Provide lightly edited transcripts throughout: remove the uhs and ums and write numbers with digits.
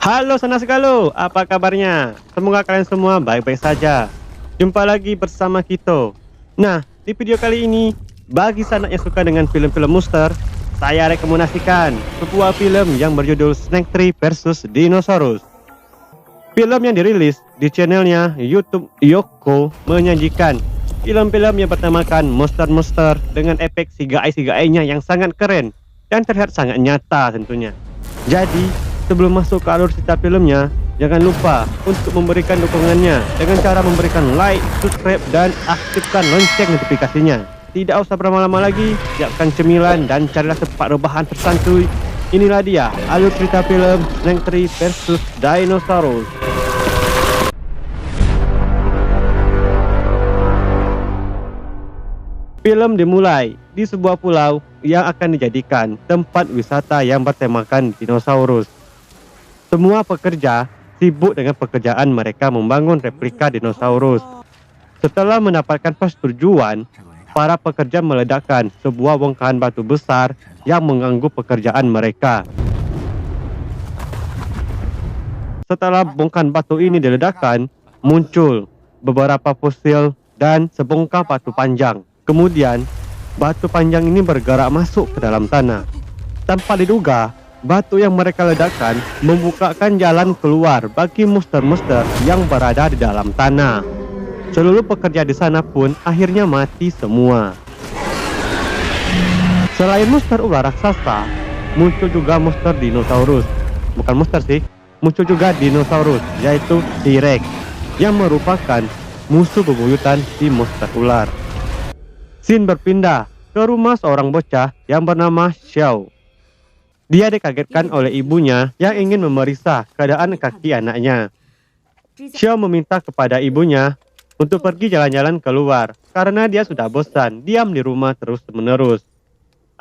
Halo Sanas Galuh, apa kabarnya? Semoga kalian semua baik-baik saja. Jumpa lagi bersama kita. Nah, di video kali ini, bagi sanak yang suka dengan film-film monster, saya rekomendasikan sebuah film yang berjudul Snake Tree vs Dinosaurus. Film yang dirilis di channelnya YouTube Yoko menyajikan film-film yang bertemakan monster-monster dengan efek CGI-nya yang sangat keren dan terlihat sangat nyata tentunya. Jadi, sebelum masuk ke alur cerita filmnya, jangan lupa untuk memberikan dukungannya dengan cara memberikan like, subscribe, dan aktifkan lonceng notifikasinya. Tidak usah berlama-lama lagi, siapkan cemilan dan carilah tempat rebahan tersantuy. Inilah dia alur cerita film Snake Tree vs Dinosaurus. Film dimulai di sebuah pulau yang akan dijadikan tempat wisata yang bertemakan dinosaurus. Semua pekerja sibuk dengan pekerjaan mereka membangun replika dinosaurus. Setelah mendapatkan persetujuan, para pekerja meledakkan sebuah bongkahan batu besar yang mengganggu pekerjaan mereka. Setelah bongkahan batu ini diledakkan, muncul beberapa fosil dan sebongkah batu panjang. Kemudian, batu panjang ini bergerak masuk ke dalam tanah. Tanpa diduga, batu yang mereka ledakkan membukakan jalan keluar bagi monster-monster yang berada di dalam tanah. Seluruh pekerja di sana pun akhirnya mati semua. Selain monster ular raksasa, muncul juga monster dinosaurus. Bukan monster sih, muncul juga dinosaurus, yaitu T-Rex, yang merupakan musuh bebuyutan si monster ular. Scene berpindah ke rumah seorang bocah yang bernama Xiao. Dia dikagetkan oleh ibunya yang ingin memeriksa keadaan kaki anaknya. Xiao meminta kepada ibunya untuk pergi jalan-jalan keluar karena dia sudah bosan diam di rumah terus-menerus.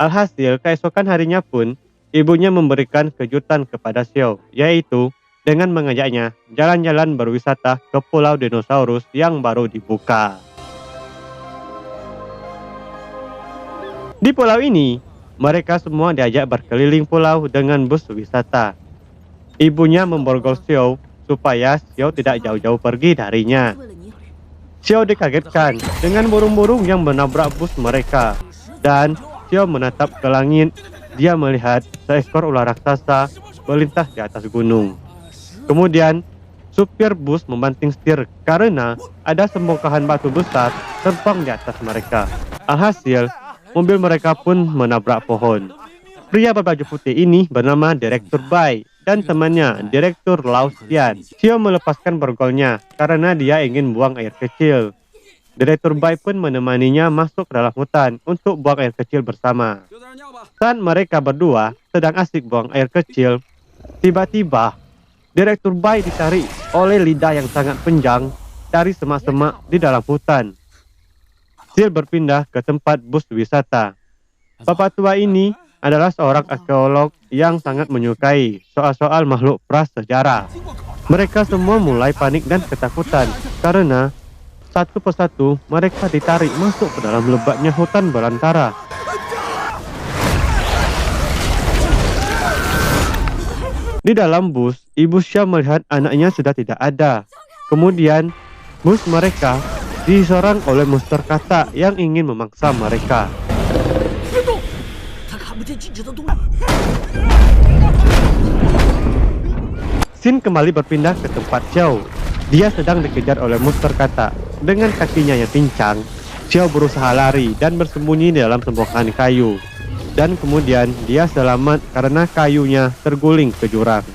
Alhasil, keesokan harinya pun ibunya memberikan kejutan kepada Xiao, yaitu dengan mengajaknya jalan-jalan berwisata ke Pulau Dinosaurus yang baru dibuka. Di pulau ini, mereka semua diajak berkeliling pulau dengan bus wisata. Ibunya memborgol Xiao supaya Xiao tidak jauh-jauh pergi darinya. Xiao dikagetkan dengan burung-burung yang menabrak bus mereka. Dan Xiao menatap ke langit. Dia melihat seekor ular raksasa melintas di atas gunung. Kemudian, supir bus membanting setir karena ada sebongkahan batu besar terbang di atas mereka. Alhasil, mobil mereka pun menabrak pohon. Pria berbaju putih ini bernama Direktur Bai dan temannya Direktur Lausian. Xiao melepaskan borgolnya karena dia ingin buang air kecil. Direktur Bai pun menemaninya masuk ke dalam hutan untuk buang air kecil bersama. Saat mereka berdua sedang asik buang air kecil, tiba-tiba Direktur Bai ditarik oleh lidah yang sangat panjang dari semak-semak di dalam hutan. Sil berpindah ke tempat bus wisata. Bapak tua ini adalah seorang arkeolog yang sangat menyukai soal-soal makhluk prasejarah. Mereka semua mulai panik dan ketakutan karena satu persatu mereka ditarik masuk ke dalam lebatnya hutan belantara. Di dalam bus, Ibu Xiao melihat anaknya sudah tidak ada. Kemudian, bus mereka diserang oleh monster katak yang ingin memaksa mereka. Scene kembali berpindah ke tempat Xiao. Dia sedang dikejar oleh monster katak. Dengan kakinya yang pincang, Xiao berusaha lari dan bersembunyi di dalam sebongkahan kayu. Dan kemudian dia selamat karena kayunya terguling ke jurang.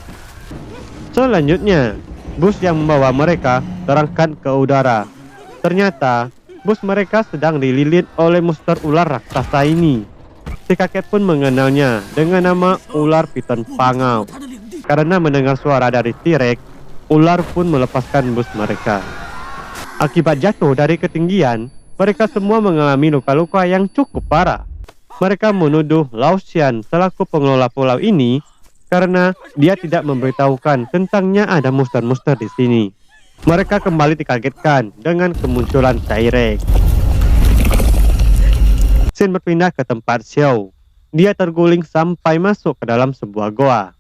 Selanjutnya, bus yang membawa mereka terangkat ke udara. Ternyata, bus mereka sedang dililit oleh monster ular raksasa ini. Si kakek pun mengenalnya dengan nama ular piton pangau. Karena mendengar suara dari T-Rex, ular pun melepaskan bus mereka. Akibat jatuh dari ketinggian, mereka semua mengalami luka-luka yang cukup parah. Mereka menuduh Lausian selaku pengelola pulau ini karena dia tidak memberitahukan tentangnya ada monster-monster di sini. Mereka kembali dikagetkan dengan kemunculan T-Rex. Scene berpindah ke tempat Xiao. Dia terguling sampai masuk ke dalam sebuah goa.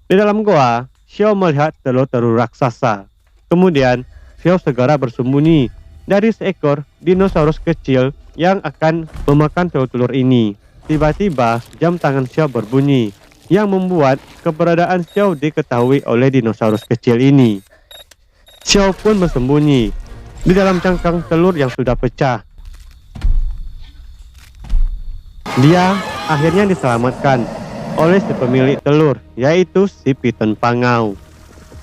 Di dalam goa, Xiao melihat telur-telur raksasa. Kemudian, Xiao segera bersembunyi dari seekor dinosaurus kecil yang akan memakan telur-telur ini. Tiba-tiba, jam tangan Xiao berbunyi, yang membuat keberadaan Xiao diketahui oleh dinosaurus kecil ini. Xiao pun bersembunyi di dalam cangkang telur yang sudah pecah. Dia akhirnya diselamatkan oleh si pemilik telur, yaitu si piton pangau.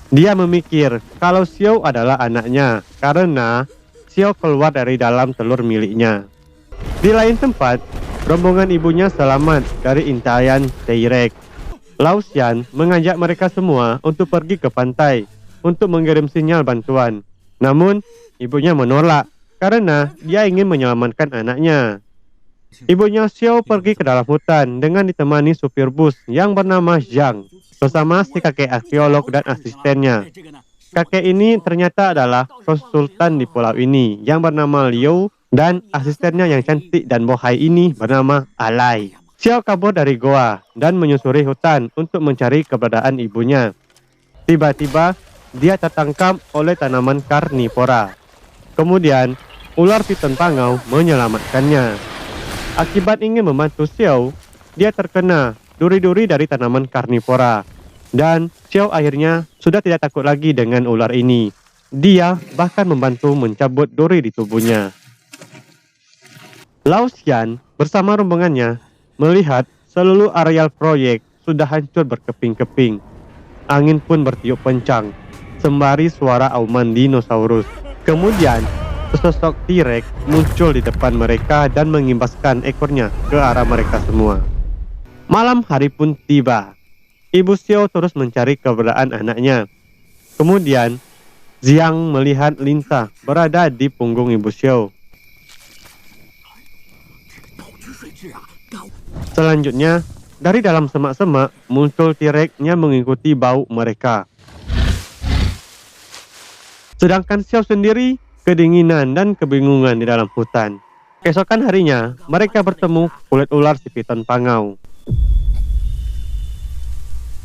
Dia memikir kalau Xiao adalah anaknya karena Xiao keluar dari dalam telur miliknya. Di lain tempat, rombongan ibunya selamat dari intaian T-Rex. Lao Xian mengajak mereka semua untuk pergi ke pantai untuk mengirim sinyal bantuan. Namun, ibunya menolak karena dia ingin menyelamatkan anaknya. Ibunya Xiao pergi ke dalam hutan dengan ditemani supir bus yang bernama Zhang bersama si kakek arkeolog dan asistennya. Kakek ini ternyata adalah konsultan di pulau ini yang bernama Liu dan asistennya yang cantik dan bohai ini bernama Alai. Xiao kabur dari goa dan menyusuri hutan untuk mencari keberadaan ibunya. Tiba-tiba, dia tertangkap oleh tanaman karnivora. Kemudian, ular piton pangau menyelamatkannya. Akibat ingin membantu Xiao, dia terkena duri-duri dari tanaman karnivora. Dan Xiao akhirnya sudah tidak takut lagi dengan ular ini. Dia bahkan membantu mencabut duri di tubuhnya. Lao Xian bersama rombongannya melihat seluruh areal proyek sudah hancur berkeping-keping. Angin pun bertiup kencang, sembari suara auman dinosaurus. Kemudian, sesosok T-Rex muncul di depan mereka dan mengimbaskan ekornya ke arah mereka semua. Malam hari pun tiba. Ibu Xiao terus mencari keberadaan anaknya. Kemudian, Zhang melihat Linta berada di punggung ibu Xiao. Selanjutnya, dari dalam semak-semak muncul T-Rex-nya mengikuti bau mereka. Sedangkan Xiao sendiri kedinginan dan kebingungan di dalam hutan. Keesokan harinya, mereka bertemu kulit ular si piton pangau.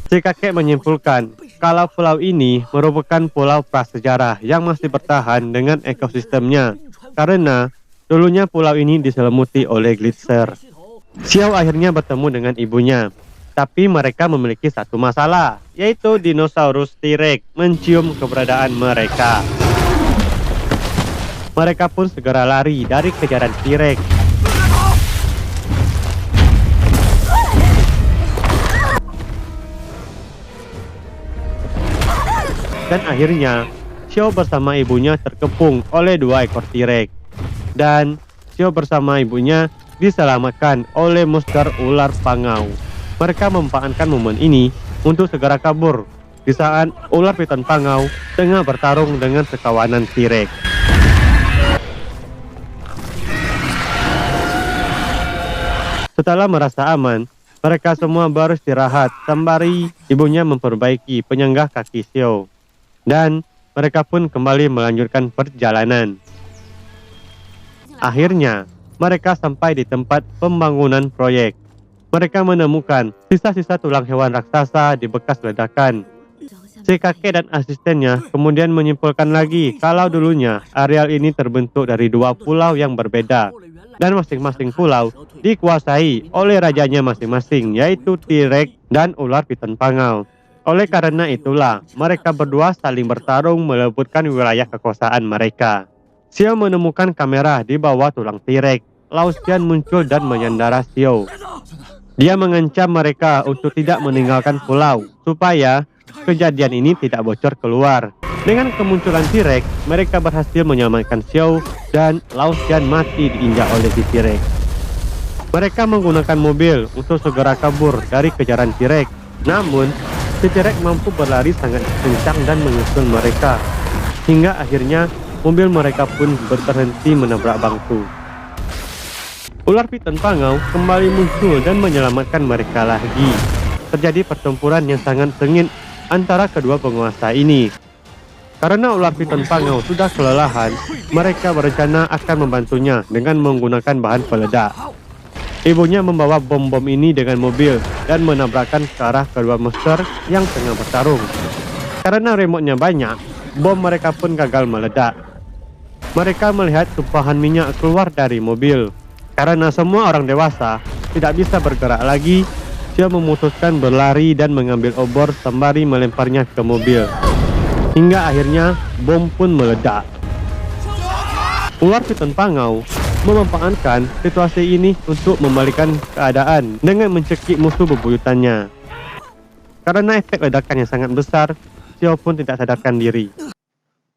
Si kakek menyimpulkan kalau pulau ini merupakan pulau prasejarah yang masih bertahan dengan ekosistemnya karena dulunya pulau ini diselimuti oleh gletser. Xiao akhirnya bertemu dengan ibunya, tapi mereka memiliki satu masalah, yaitu dinosaurus T-Rex mencium keberadaan mereka. Mereka pun segera lari dari kejaran T-Rex. Dan akhirnya, Xiao bersama ibunya terkepung oleh 2 ekor T-Rex. Dan Xiao bersama ibunya diselamatkan oleh monster ular pangau. Mereka memanfaatkan momen ini untuk segera kabur di saat ular piton pangau tengah bertarung dengan sekawanan T-Rex. Setelah merasa aman, mereka semua beristirahat sembari ibunya memperbaiki penyenggah kaki Xiao. Dan mereka pun kembali melanjutkan perjalanan. Akhirnya, mereka sampai di tempat pembangunan proyek. Mereka menemukan sisa-sisa tulang hewan raksasa di bekas ledakan. Si kakek dan asistennya kemudian menyimpulkan lagi kalau dulunya areal ini terbentuk dari 2 pulau yang berbeda. Dan masing-masing pulau dikuasai oleh rajanya masing-masing, yaitu T-Rex dan ular piton pangau. Oleh karena itulah, mereka berdua saling bertarung melebutkan wilayah kekuasaan mereka. Xiao menemukan kamera di bawah tulang T-Rex. Lao Xian muncul dan menyandara Xiao. Dia mengancam mereka untuk tidak meninggalkan pulau, supaya kejadian ini tidak bocor keluar. Dengan kemunculan T-Rex, mereka berhasil menyelamatkan Xiao dan Lao Xian mati diinjak oleh si T-Rex. Mereka menggunakan mobil untuk segera kabur dari kejaran T-Rex. Namun, si T-Rex mampu berlari sangat kencang dan menyusul mereka. Hingga akhirnya, mobil mereka pun berhenti menabrak bangku. Ular piton pangau kembali muncul dan menyelamatkan mereka lagi. Terjadi pertempuran yang sangat sengit antara kedua penguasa ini. Karena ular piton pangau sudah kelelahan, mereka berencana akan membantunya dengan menggunakan bahan peledak. Ibunya membawa bom-bom ini dengan mobil dan menabrakkan ke arah kedua monster yang tengah bertarung. Karena remote-nya banyak, bom mereka pun gagal meledak. Mereka melihat tumpahan minyak keluar dari mobil. Karena semua orang dewasa tidak bisa bergerak lagi, Xiao memutuskan berlari dan mengambil obor sembari melemparnya ke mobil. Hingga akhirnya bom pun meledak. Ular piton pangau memanfaatkan situasi ini untuk membalikan keadaan dengan mencekik musuh bebuyutannya. Karena efek ledakan yang sangat besar, Xiao pun tidak sadarkan diri.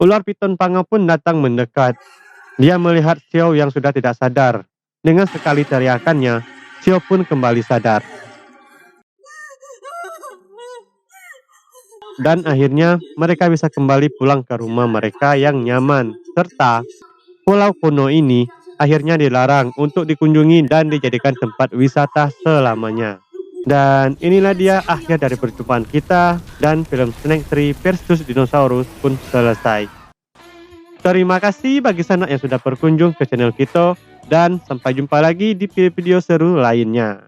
Ular piton pangau pun datang mendekat. Dia melihat Xiao yang sudah tidak sadar. Dengan sekali teriakannya, Xiao pun kembali sadar. Dan akhirnya mereka bisa kembali pulang ke rumah mereka yang nyaman. Serta pulau kuno ini akhirnya dilarang untuk dikunjungi dan dijadikan tempat wisata selamanya. Dan inilah dia akhir dari perjumpaan kita, dan film Snake 3 versus Dinosaurus pun selesai. Terima kasih bagi sanak yang sudah berkunjung ke channel kita, dan sampai jumpa lagi di video seru lainnya.